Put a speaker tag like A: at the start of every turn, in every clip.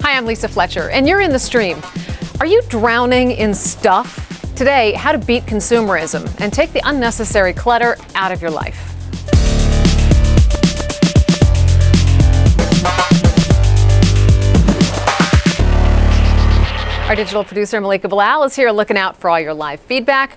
A: Hi, I'm Lisa Fletcher, and you're in the stream. Are you drowning in stuff? Today, how to beat consumerism and take the unnecessary clutter out of your life. Our digital producer, Malika Bilal, is here looking out for all your live feedback.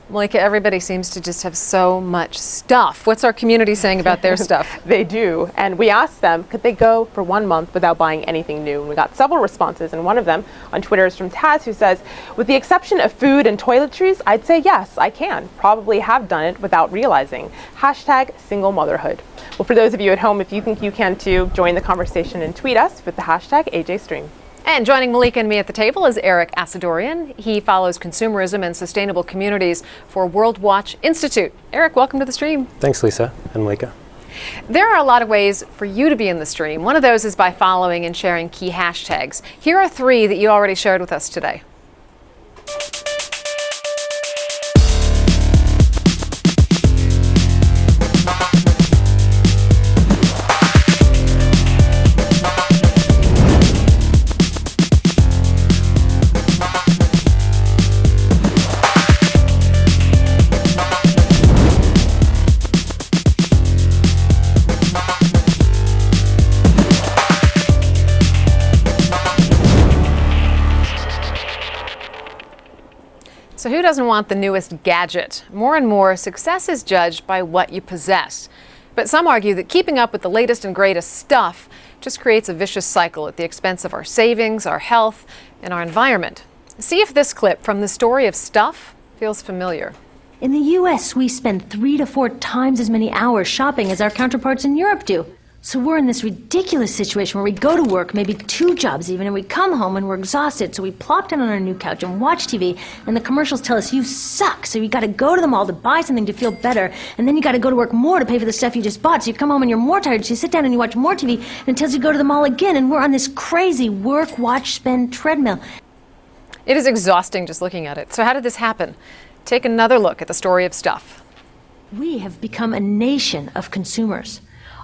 A: Malika, everybody seems to just have so much stuff. What's our community saying about their stuff?
B: They do, and we asked them, could they go for 1 month without buying anything new? And we got several responses, and one of them on Twitter is from Taz, who says, with the exception of food and toiletries, I'd say yes, I can. Probably have done it without realizing. Hashtag single motherhood. Well, for those of you at home, if you think you can too, join the conversation and tweet us with the hashtag AJStream.
A: And joining Malika and me at the table is Eric Asadorian. He follows consumerism and sustainable communities for World Watch Institute. Eric, welcome to the stream.
C: Thanks, Lisa and Malika.
A: There are a lot of ways for you to be in the stream. One of those is by following and sharing key hashtags. Here are 3 that you already shared with us today. So who doesn't want the newest gadget? More and more, success is judged by what you possess. But some argue that keeping up with the latest and greatest stuff just creates a vicious cycle at the expense of our savings, our health, and our environment. See if this clip from the story of stuff feels familiar.
D: In the U.S., we spend 3 to 4 times as many hours shopping as our counterparts in Europe do. So we're in this ridiculous situation where we go to work, maybe 2 jobs even, and we come home and we're exhausted, so we plop down on our new couch and watch TV, and the commercials tell us you suck, so you gotta go to the mall to buy something to feel better, and then you gotta go to work more to pay for the stuff you just bought, so you come home and you're more tired, so you sit down and you watch more TV, and it tells you to go to the mall again, and we're on this crazy work, watch, spend treadmill.
A: It is exhausting just looking at it. So how did this happen? Take another look at the story of stuff.
D: We have become a nation of consumers.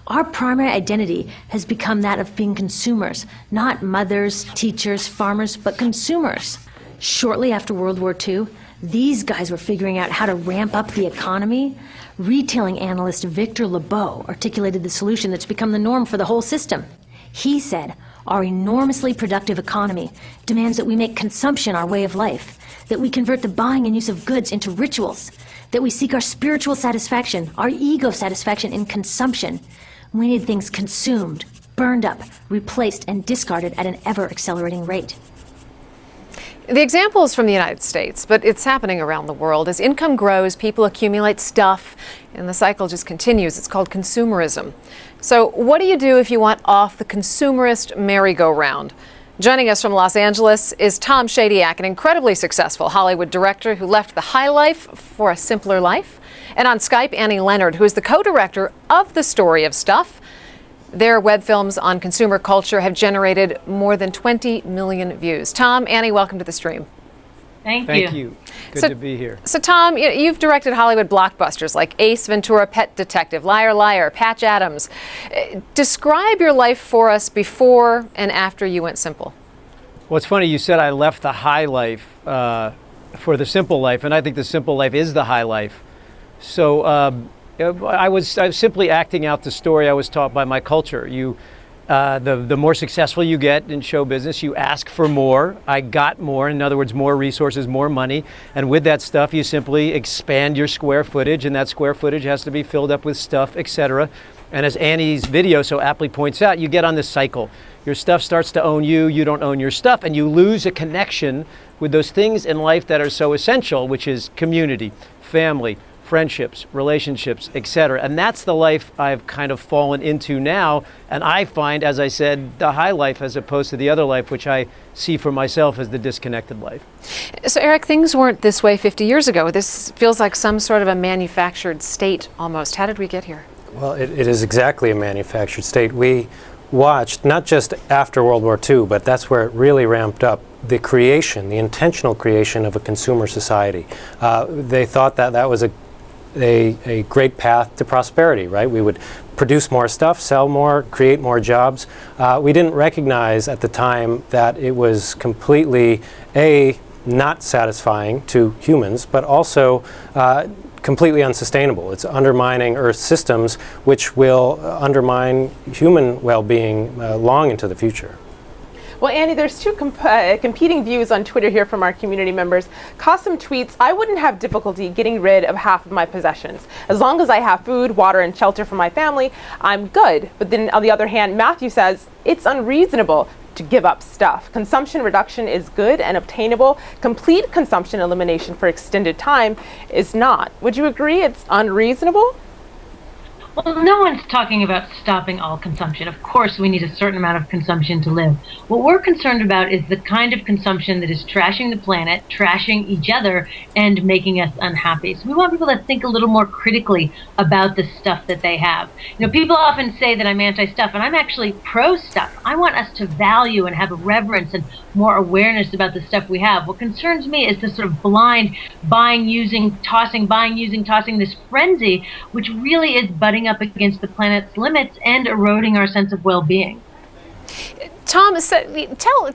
D: Our primary identity has become that of being consumers, not mothers, teachers, farmers, but consumers. Shortly after World War II, these guys were figuring out how to ramp up the economy. Retailing analyst Victor Lebeau articulated the solution that's become the norm for the whole system. He said, our enormously productive economy demands that we make consumption our way of life, that we convert the buying and use of goods into rituals, that we seek our spiritual satisfaction, our ego satisfaction in consumption. We need things consumed, burned up, replaced, and discarded at an ever-accelerating rate.
A: The example is from the United States, but it's happening around the world. As income grows, people accumulate stuff, and the cycle just continues. It's called consumerism. So what do you do if you want off the consumerist merry-go-round? Joining us from Los Angeles is Tom Shadyac, an incredibly successful Hollywood director who left the high life for a simpler life. And on Skype, Annie Leonard, who is the co-director of The Story of Stuff. Their web films on consumer culture have generated more than 20 million views. Tom, Annie, welcome to the stream.
E: Thank you.
C: Good to be here.
A: So Tom, you've directed Hollywood blockbusters like Ace Ventura, Pet Detective, Liar Liar, Patch Adams. Describe your life for us before and after you went simple.
E: Well, it's funny, you said I left the high life for the simple life, and I think the simple life is the high life. So I was simply acting out the story I was taught by my culture. The more successful you get in show business, you ask for more. I got more, in other words, more resources, more money. And with that stuff, you simply expand your square footage, and that square footage has to be filled up with stuff, etc. And as Annie's video so aptly points out, you get on this cycle. Your stuff starts to own you, you don't own your stuff, and you lose a connection with those things in life that are so essential, which is community, family, friendships, relationships, etc. And that's the life I've kind of fallen into now. And I find, as I said, the high life as opposed to the other life, which I see for myself as the disconnected life.
A: So Eric, things weren't this way 50 years ago. This feels like some sort of a manufactured state almost. How did we get here?
C: Well, it is exactly a manufactured state. We watched, not just after World War II, but that's where it really ramped up, the creation, the intentional creation of a consumer society. They thought that that was a a great path to prosperity, right? We would produce more stuff, sell more, create more jobs. We didn't recognize at the time that it was completely, not satisfying to humans, but also completely unsustainable. It's undermining Earth systems, which will undermine human well-being long into the future.
B: Well, Annie, there's two competing views on Twitter here from our community members. Qasim tweets, I wouldn't have difficulty getting rid of half of my possessions. As long as I have food, water, and shelter for my family, I'm good. But then on the other hand, Matthew says, it's unreasonable to give up stuff. Consumption reduction is good and obtainable. Complete consumption elimination for extended time is not. Would you agree it's unreasonable?
F: Well, no one's talking about stopping all consumption. Of course, we need a certain amount of consumption to live. What we're concerned about is the kind of consumption that is trashing the planet, trashing each other, and making us unhappy. So we want people to think a little more critically about the stuff that they have. You know, people often say that I'm anti-stuff, and I'm actually pro-stuff. I want us to value and have a reverence and more awareness about the stuff we have. What concerns me is this sort of blind buying, using, tossing, this frenzy, which really is butting up against the planet's limits and eroding our sense of well-being.
A: Tom,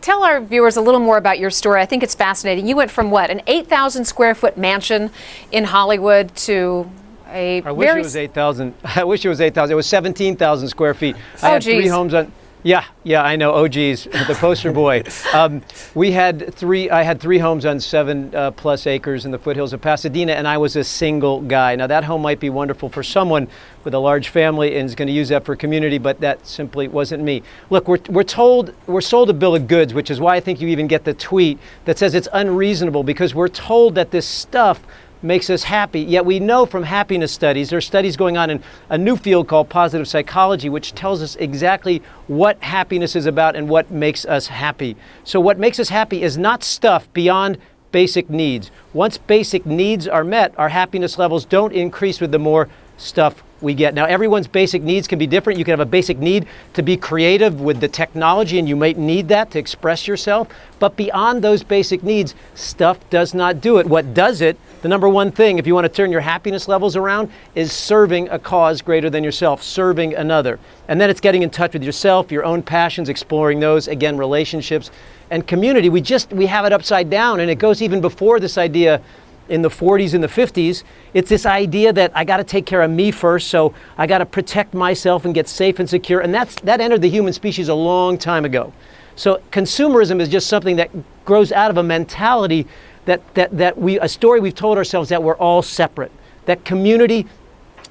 A: tell our viewers a little more about your story. I think it's fascinating. You went from what, an 8,000 square foot mansion in Hollywood to a
E: I wish it was 8,000. I wish it was 8,000. It was 17,000 square feet. I had
A: geez.
E: 3 homes on. Yeah, I know. Oh, geez, the poster boy. I had 3 homes on 7 plus acres in the foothills of Pasadena, and I was a single guy. Now, that home might be wonderful for someone with a large family and is going to use that for community, but that simply wasn't me. Look, we're sold a bill of goods, which is why I think you even get the tweet that says it's unreasonable, because we're told that this stuff makes us happy. Yet we know from happiness studies, there are studies going on in a new field called positive psychology, which tells us exactly what happiness is about and what makes us happy. So what makes us happy is not stuff beyond basic needs. Once basic needs are met, our happiness levels don't increase with the more stuff we get. Now, everyone's basic needs can be different. You can have a basic need to be creative with the technology, and you might need that to express yourself. But beyond those basic needs, stuff does not do it. What does it, the number one thing, if you want to turn your happiness levels around, is serving a cause greater than yourself, serving another. And then it's getting in touch with yourself, your own passions, exploring those, again, relationships and community. We have it upside down, and it goes even before this idea in the 40s and the 50s. It's this idea that I got to take care of me first, so I got to protect myself and get safe and secure. And that entered the human species a long time ago. So consumerism is just something that grows out of a mentality a story we've told ourselves that we're all separate, that community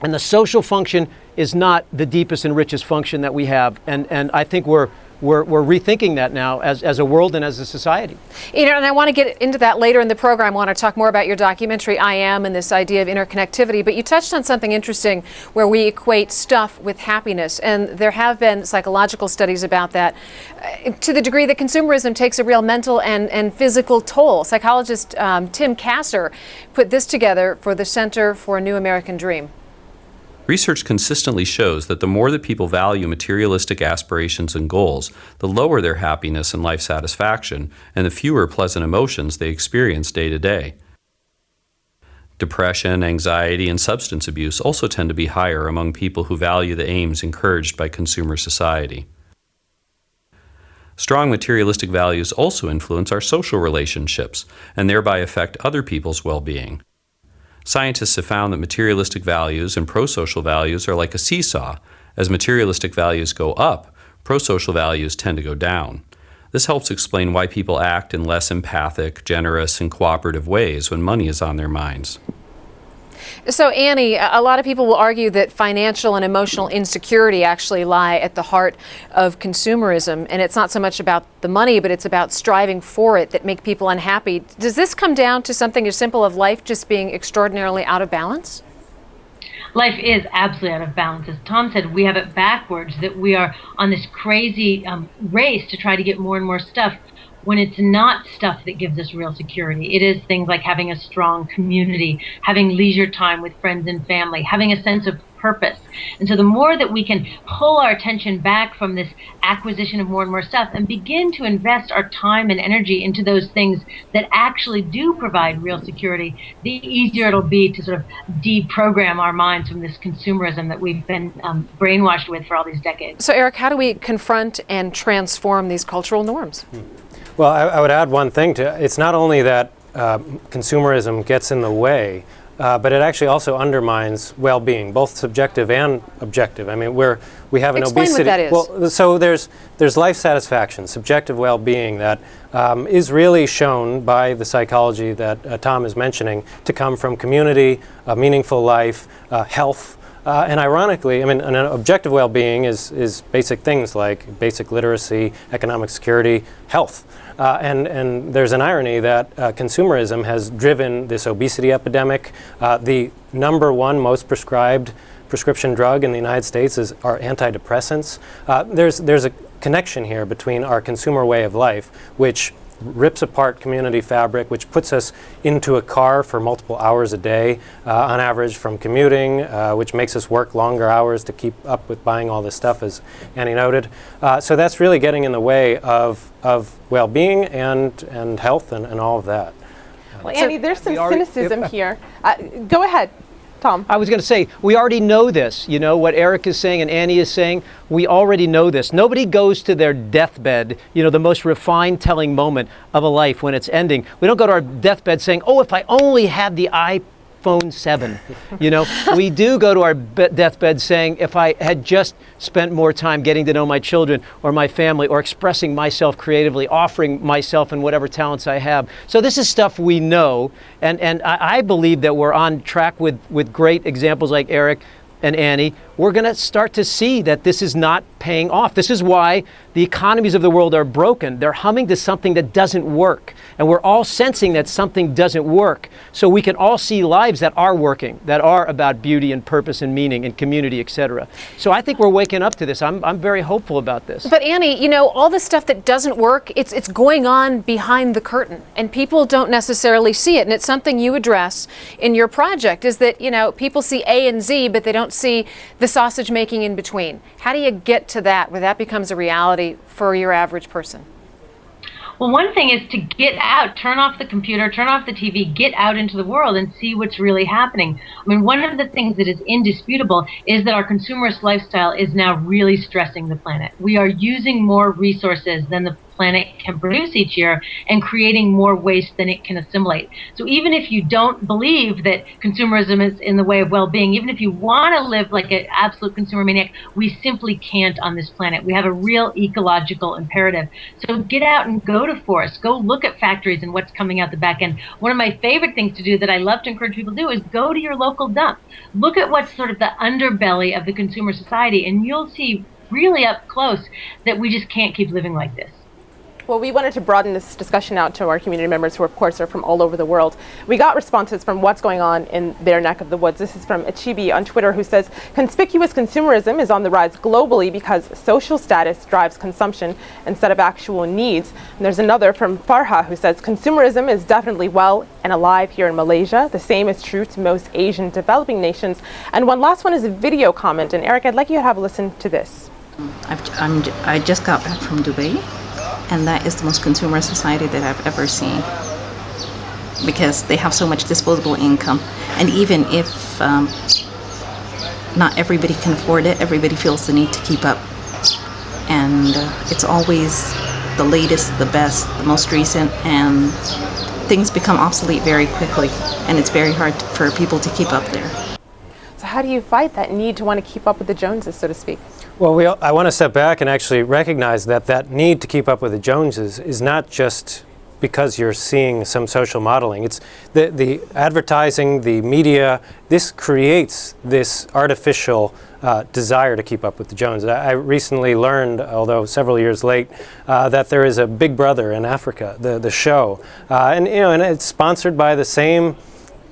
E: and the social function is not the deepest and richest function that we have. And I think we're rethinking that now as a world and as a society.
A: You know, and I want to get into that later in the program. I want to talk more about your documentary, I Am, and this idea of interconnectivity. But you touched on something interesting where we equate stuff with happiness. And there have been psychological studies about that to the degree that consumerism takes a real mental and physical toll. Psychologist Tim Kasser put this together for the Center for a New American Dream.
G: Research consistently shows that the more that people value materialistic aspirations and goals, the lower their happiness and life satisfaction, and the fewer pleasant emotions they experience day to day. Depression, anxiety, and substance abuse also tend to be higher among people who value the aims encouraged by consumer society. Strong materialistic values also influence our social relationships and thereby affect other people's well-being. Scientists have found that materialistic values and pro-social values are like a seesaw. As materialistic values go up, pro-social values tend to go down. This helps explain why people act in less empathic, generous, and cooperative ways when money is on their minds.
A: So, Annie, a lot of people will argue that financial and emotional insecurity actually lie at the heart of consumerism, and it's not so much about the money, but it's about striving for it that make people unhappy. Does this come down to something as simple as life just being extraordinarily out of balance?
F: Life is absolutely out of balance. As Tom said, we have it backwards, that we are on this crazy race to try to get more and more stuff, when it's not stuff that gives us real security. It is things like having a strong community, having leisure time with friends and family, having a sense of purpose. And so the more that we can pull our attention back from this acquisition of more and more stuff and begin to invest our time and energy into those things that actually do provide real security, the easier it'll be to sort of deprogram our minds from this consumerism that we've been brainwashed with for all these decades.
A: So Eric, how do we confront and transform these cultural norms?
C: Well, I would add one thing to it's not only that consumerism gets in the way, but it actually also undermines well-being, both subjective and objective. I mean, we have an
A: Explain
C: obesity.
A: What that is.
C: Well, so there's life satisfaction, subjective well-being that is really shown by the psychology that Tom is mentioning to come from community, a meaningful life, health. And ironically, I mean, an objective well-being is basic things like basic literacy, economic security, health. And there's an irony that consumerism has driven this obesity epidemic. The number one most prescribed prescription drug in the United States are antidepressants. There's a connection here between our consumer way of life, which rips apart community fabric, which puts us into a car for multiple hours a day on average from commuting, which makes us work longer hours to keep up with buying all this stuff, as Annie noted. So that's really getting in the way of well-being and health and all of that.
B: Well, Annie, there's some cynicism here. Go ahead, Tom.
E: I was going to say, we already know this. You know, what Eric is saying and Annie is saying, we already know this. Nobody goes to their deathbed, you know, the most refined telling moment of a life when it's ending. We don't go to our deathbed saying, oh, if I only had the iPhone 7. You know, we do go to our deathbed saying, if I had just spent more time getting to know my children or my family or expressing myself creatively, offering myself and whatever talents I have. So this is stuff we know. And I believe that we're on track with great examples like Eric and Annie. We're going to start to see that this is not paying off. This is why the economies of the world are broken. They're humming to something that doesn't work. And we're all sensing that something doesn't work. So we can all see lives that are working, that are about beauty and purpose and meaning and community, etc. So I think we're waking up to this. I'm very hopeful about this.
A: But Annie, you know, all the stuff that doesn't work, it's going on behind the curtain, and people don't necessarily see it. And it's something you address in your project, is that, you know, people see A and Z, but they don't see the sausage making in between. How do you get to that where that becomes a reality for your average person?
F: Well, one thing is to get out, turn off the computer, turn off the TV, get out into the world and see what's really happening. I mean, one of the things that is indisputable is that our consumerist lifestyle is now really stressing the planet. We are using more resources than the planet can produce each year and creating more waste than it can assimilate. So even if you don't believe that consumerism is in the way of well-being, even if you want to live like an absolute consumer maniac, we simply can't on this planet. We have a real ecological imperative. So get out and go to forests, go look at factories and what's coming out the back end. One of my favorite things to do that I love to encourage people to do is go to your local dump. Look at what's sort of the underbelly of the consumer society, and you'll see really up close that we just can't keep living like this.
B: Well, we wanted to broaden this discussion out to our community members who, of course, are from all over the world. We got responses from what's going on in their neck of the woods. This is from Achibi on Twitter, who says, conspicuous consumerism is on the rise globally because social status drives consumption instead of actual needs. And there's another from Farha who says, consumerism is definitely well and alive here in Malaysia. The same is true to most Asian developing nations. And one last one is a video comment. And Eric, I'd like you to have a listen to this.
H: I just got back from Dubai. And that is the most consumer society that I've ever seen, because they have so much disposable income. And even if not everybody can afford it, everybody feels the need to keep up. And it's always the latest, the best, the most recent, and things become obsolete very quickly. And it's very hard for people to keep up there.
B: So how do you fight that need to want to keep up with the Joneses, so to speak?
C: Well, I want to step back and actually recognize that need to keep up with the Joneses is not just because you're seeing some social modeling. It's the advertising, the media, this creates this artificial desire to keep up with the Joneses. I recently learned, although several years late, that there is a Big Brother in Africa, the show. And it's sponsored by the same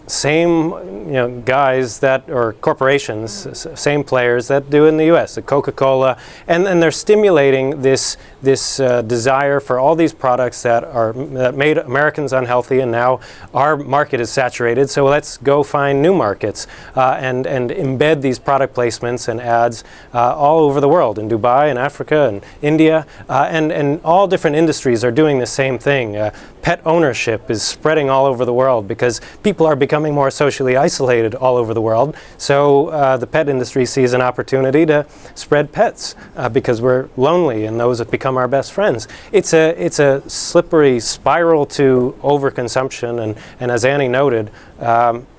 C: same guys that, or corporations, same players that do in the U.S., the Coca-Cola, and they're stimulating this desire for all these products that made Americans unhealthy, and now our market is saturated, so let's go find new markets and embed these product placements and ads all over the world, in Dubai and Africa and India, and all different industries are doing the same thing. Pet ownership is spreading all over the world because people are becoming more socially isolated all over the world. So the pet industry sees an opportunity to spread pets because we're lonely, and those have become our best friends. It's a slippery spiral to overconsumption and as Annie noted,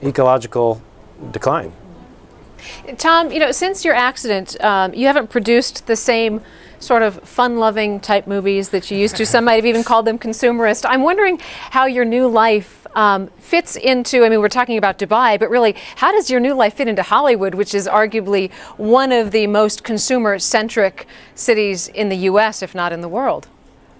C: ecological decline.
A: Tom, since your accident, you haven't produced the same sort of fun-loving type movies that you used to. Some might have even called them consumerist. I'm wondering how your new life fits into, we're talking about Dubai, but really, how does your new life fit into Hollywood, which is arguably one of the most consumer-centric cities in the U.S., if not in the world?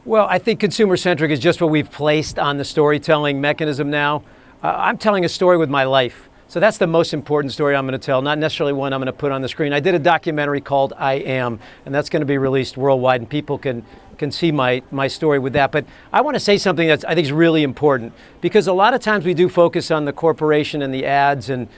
E: Well, I think consumer-centric is just what we've placed on the storytelling mechanism now. I'm telling a story with my life. So that's the most important story I'm going to tell, not necessarily one I'm going to put on the screen. I did a documentary called I Am, and that's going to be released worldwide, and people can see my story with that. But I want to say something that I think is really important, because a lot of times we do focus on the corporation and the ads, and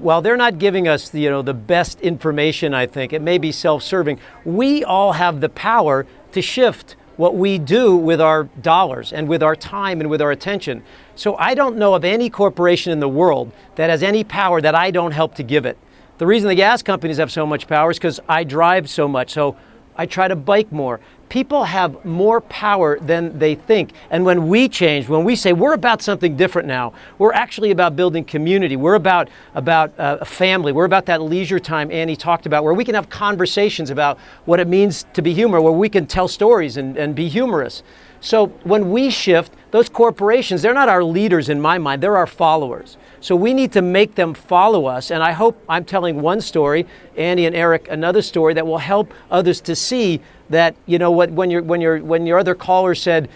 E: while they're not giving us the best information, I think, it may be self-serving, we all have the power to shift what we do with our dollars and with our time and with our attention. So I don't know of any corporation in the world that has any power that I don't help to give it. The reason the gas companies have so much power is because I drive so much, so I try to bike more. People have more power than they think. And when we change, when we say we're about something different now, we're actually about building community. We're about a family. We're about that leisure time Annie talked about, where we can have conversations about what it means to be human, where we can tell stories and be humorous. So when we shift, those corporations, they're not our leaders in my mind, they're our followers. So we need to make them follow us. And I hope I'm telling one story, Annie and Eric another story, that will help others to see that, when your other caller said,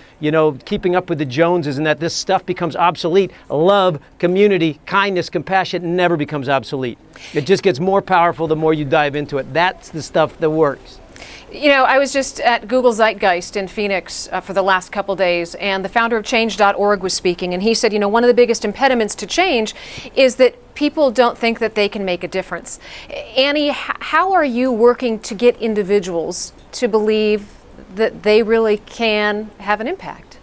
E: keeping up with the Joneses and that this stuff becomes obsolete, love, community, kindness, compassion never becomes obsolete. It just gets more powerful the more you dive into it. That's the stuff that works.
A: I was just at Google Zeitgeist in Phoenix for the last couple days, and the founder of Change.org was speaking, and he said, one of the biggest impediments to change is that people don't think that they can make a difference. Annie, how are you working to get individuals to believe that they really can have an impact?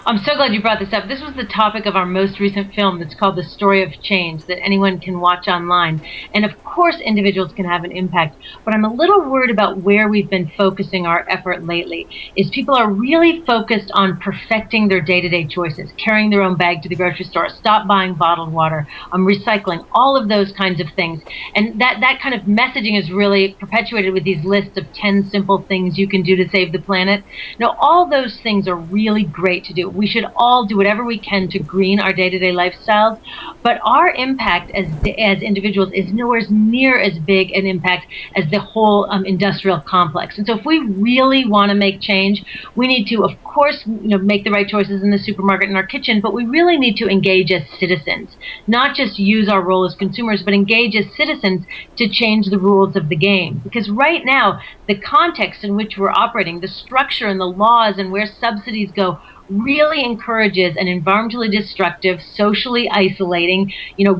F: I'm so glad you brought this up. This was the topic of our most recent film that's called The Story of Change, that anyone can watch online. And of course, individuals can have an impact. But I'm a little worried about where we've been focusing our effort lately, is people are really focused on perfecting their day-to-day choices, carrying their own bag to the grocery store, stop buying bottled water, recycling, all of those kinds of things. And that kind of messaging is really perpetuated with these lists of 10 simple things you can do to save the planet. Now, all those things are really great to do. We should all do whatever we can to green our day-to-day lifestyles, but our impact as individuals is nowhere near as big an impact as the whole industrial complex. And so if we really want to make change, we need to, of course, make the right choices in the supermarket and our kitchen, but we really need to engage as citizens, not just use our role as consumers, but engage as citizens to change the rules of the game. Because right now, the context in which we're operating, the structure and the laws and where subsidies go, really encourages an environmentally destructive, socially isolating,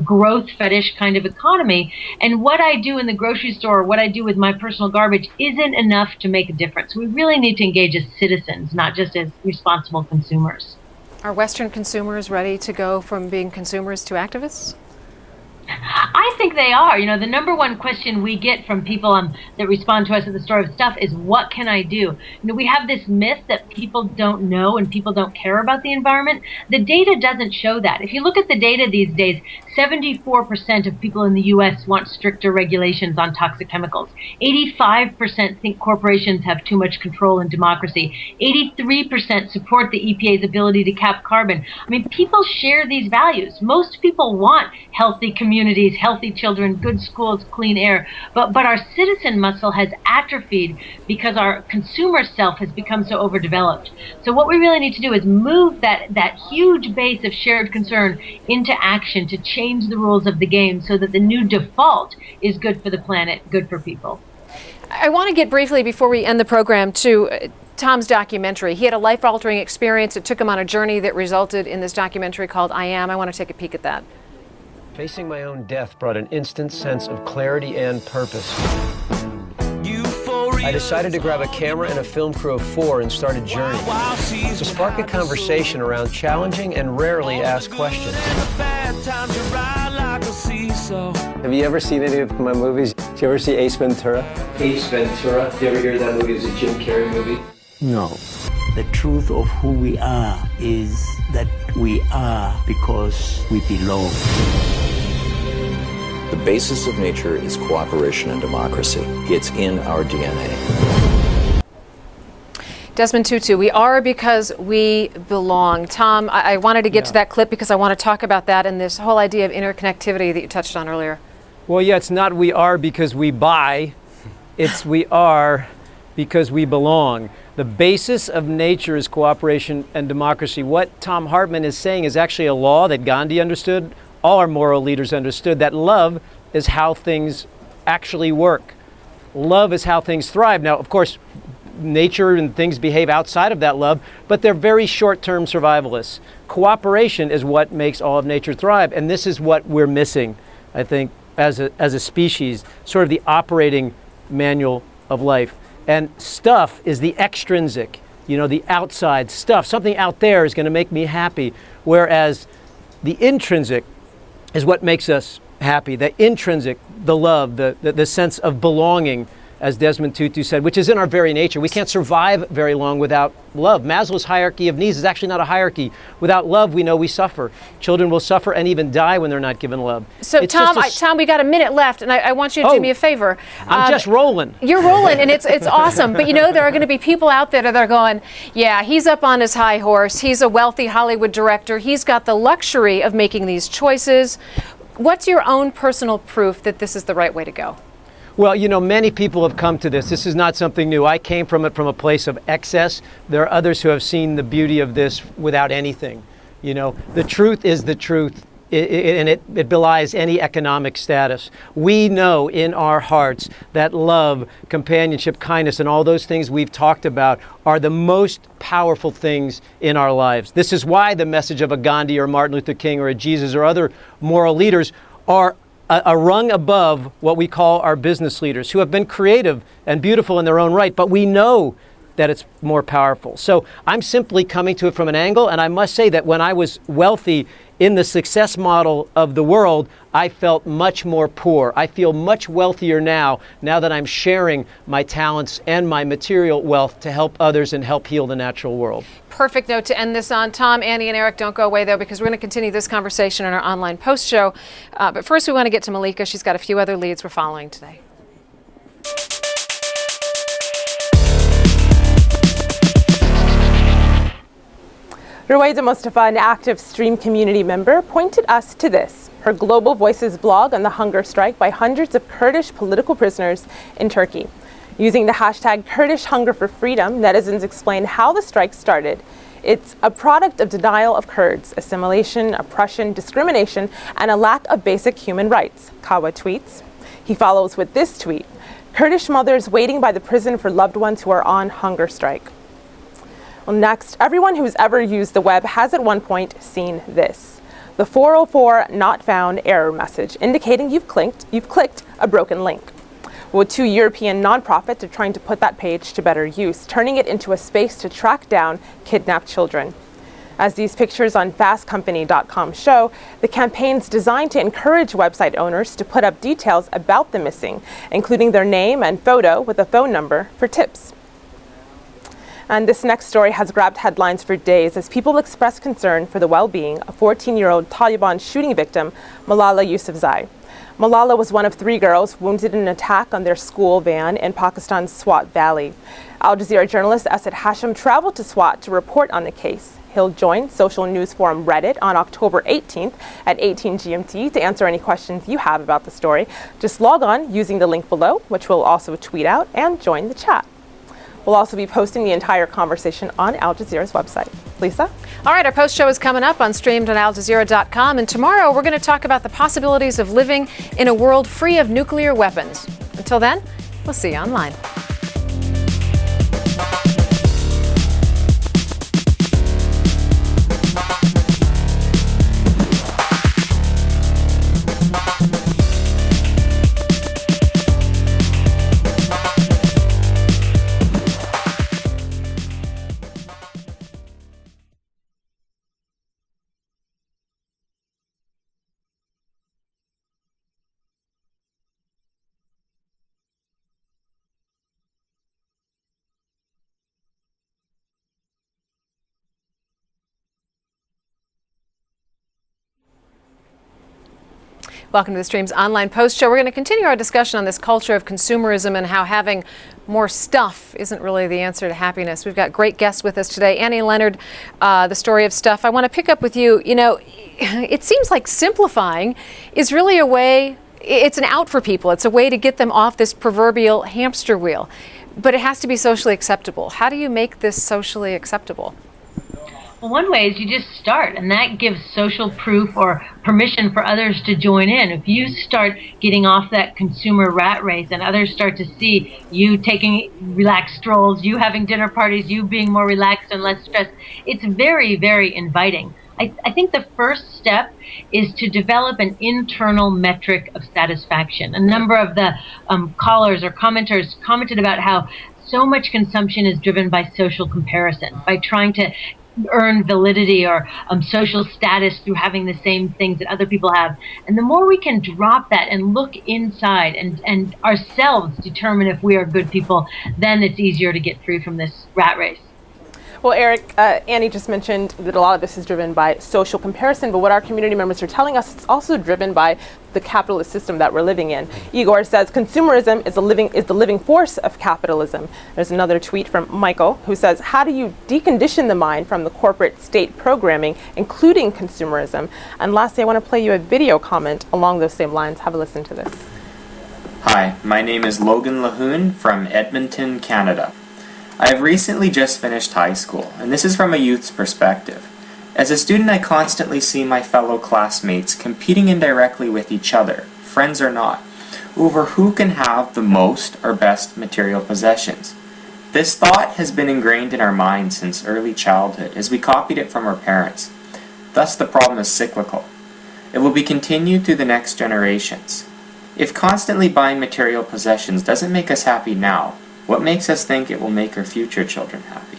F: growth fetish kind of economy. And what I do in the grocery store, what I do with my personal garbage, isn't enough to make a difference. We really need to engage as citizens, not just as responsible consumers.
A: Are Western consumers ready to go from being consumers to activists?
F: I think they are. The number one question we get from people that respond to us at the Story of Stuff is, what can I do? We have this myth that people don't know and people don't care about the environment. The data doesn't show that. If you look at the data these days, 74% of people in the U.S. want stricter regulations on toxic chemicals. 85% think corporations have too much control in democracy. 83% support the EPA's ability to cap carbon. People share these values. Most people want healthy communities, healthy healthy children, good schools, clean air. But our citizen muscle has atrophied because our consumer self has become so overdeveloped. So what we really need to do is move that huge base of shared concern into action to change the rules of the game so that the new default is good for the planet, good for people.
A: I want to get briefly, before we end the program, to Tom's documentary. He had a life-altering experience. It took him on a journey that resulted in this documentary called I Am. I want to take a peek at that.
E: Facing my own death brought an instant sense of clarity and purpose. I decided to grab a camera and a film crew of 4 and start a journey to spark a conversation around challenging and rarely asked questions. Have you ever seen any of my movies? Did you ever see Ace Ventura? Ace Ventura? Did you ever hear that movie? It's a Jim Carrey movie.
I: No. The truth of who we are is that we are because we belong.
J: The basis of nature is cooperation and democracy. It's in our DNA.
A: Desmond Tutu, we are because we belong. Tom, I wanted to get to that clip because I want to talk about that and this whole idea of interconnectivity that you touched on earlier.
E: Well, yeah, it's not we are because we buy. It's we are because we belong. The basis of nature is cooperation and democracy. What Tom Hartman is saying is actually a law that Gandhi understood, all our moral leaders understood, that love is how things actually work. Love is how things thrive. Now, of course, nature and things behave outside of that love, but they're very short-term survivalists. Cooperation is what makes all of nature thrive, and this is what we're missing, I think, as a species, sort of the operating manual of life. And stuff is the extrinsic, the outside stuff. Something out there is going to make me happy, whereas the intrinsic is what makes us happy. The intrinsic, the love, the sense of belonging, as Desmond Tutu said, which is in our very nature. We can't survive very long without love. Maslow's hierarchy of needs is actually not a hierarchy. Without love, we know we suffer. Children will suffer and even die when they're not given love.
A: So Tom, we got a minute left, and I want you to do me a favor.
E: I'm just rolling.
A: You're rolling, and it's awesome. But there are going to be people out there that are going, yeah, he's up on his high horse. He's a wealthy Hollywood director. He's got the luxury of making these choices. What's your own personal proof that this is the right way to go?
E: Well, many people have come to this. This is not something new. I came from it from a place of excess. There are others who have seen the beauty of this without anything. The truth is the truth, and it belies any economic status. We know in our hearts that love, companionship, kindness, and all those things we've talked about are the most powerful things in our lives. This is why the message of a Gandhi or Martin Luther King or a Jesus or other moral leaders are a rung above what we call our business leaders, who have been creative and beautiful in their own right, but we know that it's more powerful. So I'm simply coming to it from an angle, and I must say that when I was wealthy in the success model of the world, I felt much more poor. I feel much wealthier now that I'm sharing my talents and my material wealth to help others and help heal the natural world.
A: Perfect note to end this on. Tom, Annie, and Eric, don't go away, though, because we're going to continue this conversation in our online post show. But first, we want to get to Malika. She's got a few other leads we're following today.
B: Ruwaida Mustafa, an active Stream community member, pointed us to this, her Global Voices blog on the hunger strike by hundreds of Kurdish political prisoners in Turkey. Using the hashtag Kurdish Hunger for Freedom, netizens explain how the strike started. It's a product of denial of Kurds, assimilation, oppression, discrimination, and a lack of basic human rights, Kawa tweets. He follows with this tweet, Kurdish mothers waiting by the prison for loved ones who are on hunger strike. Well, next, everyone who's ever used the web has at one point seen this. The 404 not found error message indicating you've clicked a broken link. Well, 2 European nonprofits are trying to put that page to better use, turning it into a space to track down kidnapped children. As these pictures on fastcompany.com show, the campaign's designed to encourage website owners to put up details about the missing, including their name and photo with a phone number for tips. And this next story has grabbed headlines for days as people express concern for the well-being of 14-year-old Taliban shooting victim Malala Yousafzai. Malala was one of 3 girls wounded in an attack on their school van in Pakistan's Swat Valley. Al Jazeera journalist Asad Hashim traveled to Swat to report on the case. He'll join social news forum Reddit on October 18th at 18 GMT to answer any questions you have about the story. Just log on using the link below, which we'll also tweet out, and join the chat. We'll also be posting the entire conversation on Al Jazeera's website. Lisa?
A: All right, our post show is coming up on streamed.aljazeera.com, and tomorrow we're going to talk about the possibilities of living in a world free of nuclear weapons. Until then, we'll see you online. Welcome to the Stream's online post show. We're going to continue our discussion on this culture of consumerism and how having more stuff isn't really the answer to happiness. We've got great guests with us today. Annie and Leonard, the story of stuff. I want to pick up with you. You know, it seems like simplifying is really a way, it's an out for people. It's a way to get them off this proverbial hamster wheel. But it has to be socially acceptable. How do you make this socially acceptable?
F: Well, one way is you just start, and that gives social proof or permission for others to join in. If you start getting off that consumer rat race and others start to see you taking relaxed strolls, you having dinner parties, you being more relaxed and less stressed, it's very, very inviting. I think the first step is to develop an internal metric of satisfaction. A number of the callers or commenters commented about how so much consumption is driven by social comparison, by trying to earn validity or social status through having the same things that other people have. And the more we can drop that and look inside and ourselves determine if we are good people, then it's easier to get free from this rat race.
B: Well, Eric, Annie just mentioned that a lot of this is driven by social comparison, but what our community members are telling us, it's also driven by the capitalist system that we're living in. Igor says consumerism is the living force of capitalism. There's another tweet from Michael who says, how do you decondition the mind from the corporate state programming, including consumerism? And lastly, I want to play you a video comment along those same lines. Have a listen to this.
K: Hi, my name is Logan Lagoon from Edmonton, Canada. I have recently just finished high school, and this is from a youth's perspective. As a student, I constantly see my fellow classmates competing indirectly with each other, friends or not, over who can have the most or best material possessions. This thought has been ingrained in our minds since early childhood, as we copied it from our parents. Thus, the problem is cyclical. It will be continued through the next generations. If constantly buying material possessions doesn't make us happy now, what makes us think it will make our future children happy?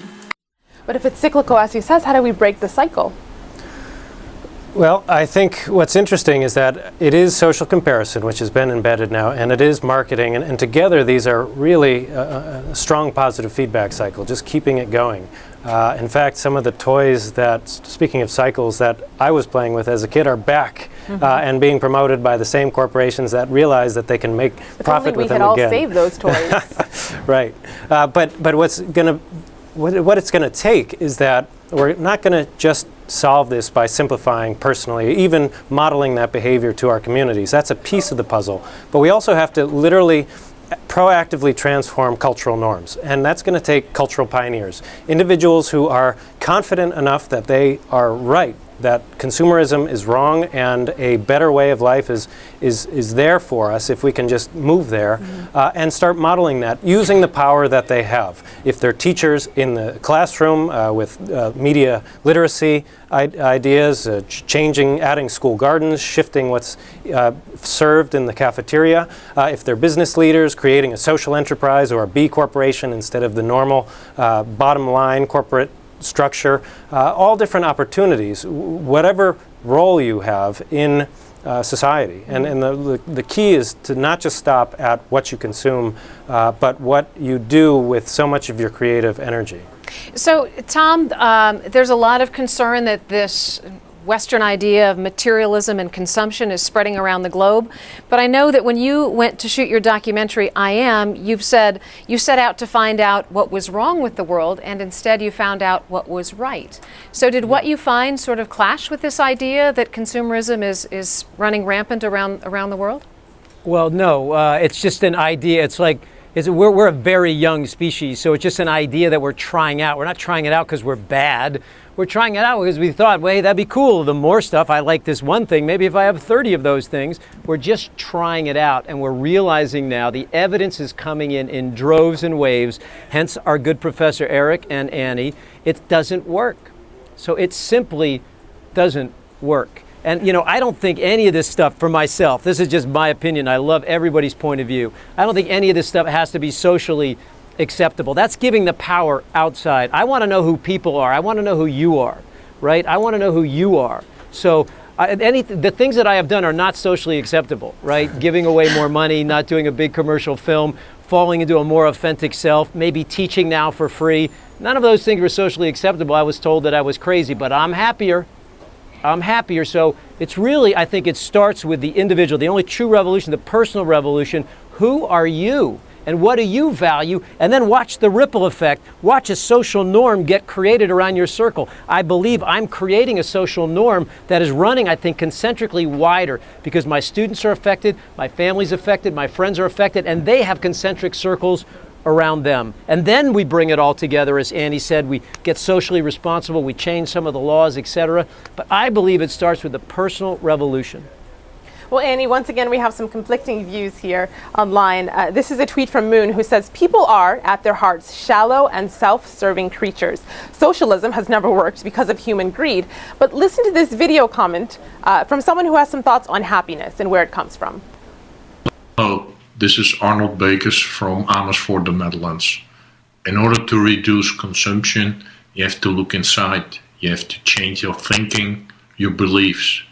B: But if it's cyclical, as he says, how do we break the cycle?
C: Well, I think what's interesting is that it is social comparison, which has been embedded now, and it is marketing, and together these are really a strong positive feedback cycle, just keeping it going. In fact, some of the toys that, speaking of cycles, that I was playing with as a kid are back and being promoted by the same corporations that realize that they can make profit with them again.
B: We could all save those toys.
C: Right. But what it's going to take is that we're not going to just solve this by simplifying personally, even modeling that behavior to our communities. That's a piece of the puzzle. But we also have to literally proactively transform cultural norms, and that's going to take cultural pioneers, individuals who are confident enough that they are right, that consumerism is wrong and a better way of life is there for us if we can just move there and start modeling that, using the power that they have. If they're teachers in the classroom with media literacy ideas, adding school gardens, shifting what's served in the cafeteria. If they're business leaders, creating a social enterprise or a B corporation instead of the normal bottom line corporate structure, all different opportunities, whatever role you have in society. And the key is to not just stop at what you consume, but what you do with so much of your creative energy.
A: So, Tom, there's a lot of concern that this Western idea of materialism and consumption is spreading around the globe. But I know that when you went to shoot your documentary, I Am, you've said you set out to find out what was wrong with the world, and instead you found out what was right. So did what you find sort of clash with this idea that consumerism is running rampant around the world?
E: Well, no, it's just an idea. It's like, we're a very young species, so it's just an idea that we're trying out. We're not trying it out because we're bad. We're trying it out because we thought, well, hey, that'd be cool. The more stuff, I like this one thing. Maybe if I have 30 of those things, we're just trying it out. And we're realizing now the evidence is coming in droves and waves. Hence our good professor, Eric and Annie, it doesn't work. So it simply doesn't work. And, you know, I don't think any of this stuff for myself, this is just my opinion. I love everybody's point of view. I don't think any of this stuff has to be socially acceptable. That's giving the power outside. I want to know who people are. I want to know who you are, right? I want to know who you are. So the things that I have done are not socially acceptable, right? Giving away more money, not doing a big commercial film, falling into a more authentic self, maybe teaching now for free. None of those things were socially acceptable. I was told that I was crazy, but I'm happier. I'm happier. So it's really, I think it starts with the individual, the only true revolution, the personal revolution. Who are you? And what do you value? And then watch the ripple effect. Watch a social norm get created around your circle. I believe I'm creating a social norm that is running, I think, concentrically wider because my students are affected, my family's affected, my friends are affected, and they have concentric circles around them. And then we bring it all together. As Annie said, we get socially responsible, we change some of the laws, etc. But I believe it starts with the personal revolution.
B: Well, Annie, once again, we have some conflicting views here online. This is a tweet from Moon who says, people are, at their hearts, shallow and self-serving creatures. Socialism has never worked because of human greed. But listen to this video comment from someone who has some thoughts on happiness and where it comes from.
L: Hello, this is Arnold Bakers from Amersfoort, the Netherlands. In order to reduce consumption, you have to look inside. You have to change your thinking, your beliefs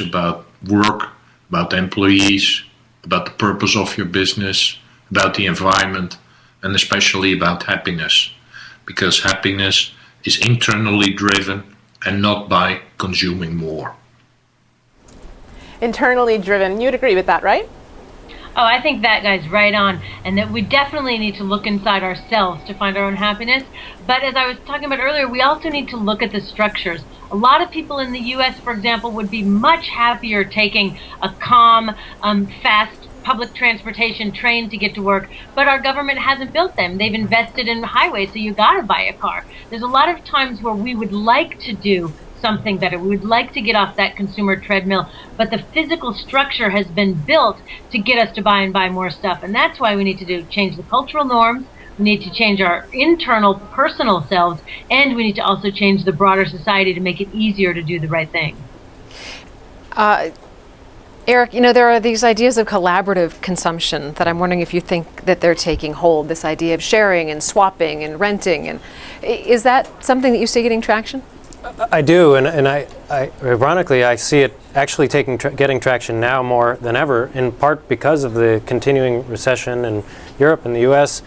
L: about work, about employees, about the purpose of your business, about the environment, and especially about happiness. Because happiness is internally driven and not by consuming more.
B: Internally driven. You'd agree with that, right?
F: Oh, I think that guy's right on, and that we definitely need to look inside ourselves to find our own happiness. But as I was talking about earlier, we also need to look at the structures. A lot of people in the U.S., for example, would be much happier taking a calm, fast public transportation train to get to work, but our government hasn't built them. They've invested in highways, so you gotta buy a car. There's a lot of times where we would like to do something better. We would like to get off that consumer treadmill, but the physical structure has been built to get us to buy more stuff. And that's why we need to change the cultural norms. We need to change our internal personal selves, and we need to also change the broader society to make it easier to do the right thing.
A: Eric, you know, there are these ideas of collaborative consumption that I'm wondering if you think that they're taking hold, this idea of sharing and swapping and renting. And is that something that you see getting traction?
C: I do, and I ironically, I see it actually getting traction now more than ever, in part because of the continuing recession in Europe and the U.S.,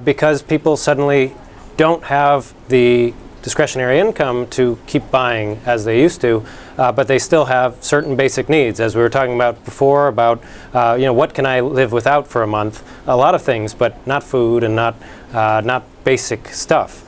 C: because people suddenly don't have the discretionary income to keep buying as they used to, but they still have certain basic needs, as we were talking about before, about what can I live without for a month? A lot of things, but not food and not basic stuff.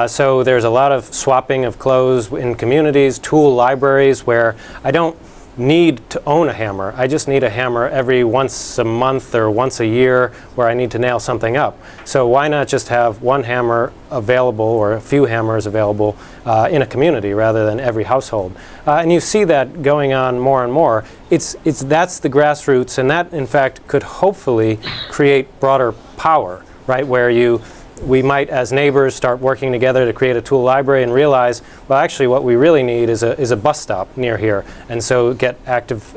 C: So there's a lot of swapping of clothes in communities, tool libraries, where I don't need to own a hammer. I just need a hammer every once a month or once a year where I need to nail something up. So why not just have one hammer available or a few hammers available in a community rather than every household? And you see that going on more and more. That's the grassroots, and that in fact could hopefully create broader power, right? Where we might, as neighbors, start working together to create a tool library and realize, well, actually what we really need is a bus stop near here, and so get active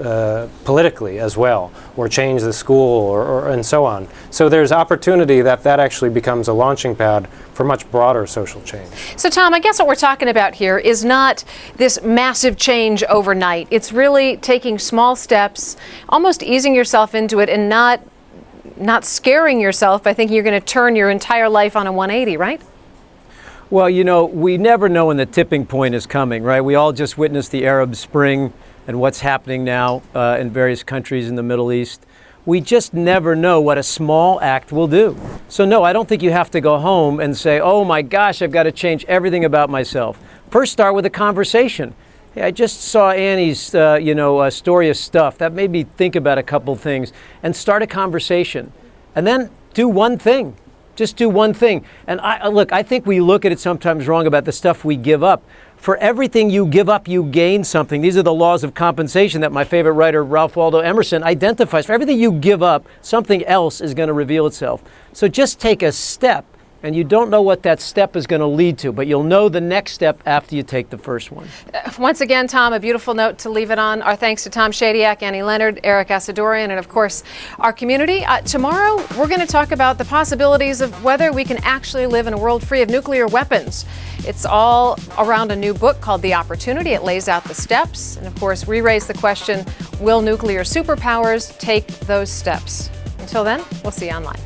C: politically as well, or change the school, or and so on. So there's opportunity that actually becomes a launching pad for much broader social change.
A: So Tom, I guess what we're talking about here is not this massive change overnight. It's really taking small steps, almost easing yourself into it, and not scaring yourself by thinking you're going to turn your entire life on a 180, right?
E: Well, you know, we never know when the tipping point is coming, right? We all just witnessed the Arab Spring and what's happening now in various countries in the Middle East. We just never know what a small act will do. So no, I don't think you have to go home and say, oh my gosh, I've got to change everything about myself. First, start with a conversation. Hey, I just saw Annie's, story of stuff. That made me think about a couple things. And start a conversation. And then do one thing. Just do one thing. And I think we look at it sometimes wrong about the stuff we give up. For everything you give up, you gain something. These are the laws of compensation that my favorite writer, Ralph Waldo Emerson, identifies. For everything you give up, something else is going to reveal itself. So just take a step, and you don't know what that step is going to lead to, but you'll know the next step after you take the first one.
A: Once again, Tom, a beautiful note to leave it on. Our thanks to Tom Shadyac, Annie Leonard, Eric Asadorian, and of course, our community. Tomorrow, we're going to talk about the possibilities of whether we can actually live in a world free of nuclear weapons. It's all around a new book called The Opportunity. It lays out the steps. And of course, we raise the question, will nuclear superpowers take those steps? Until then, we'll see you online.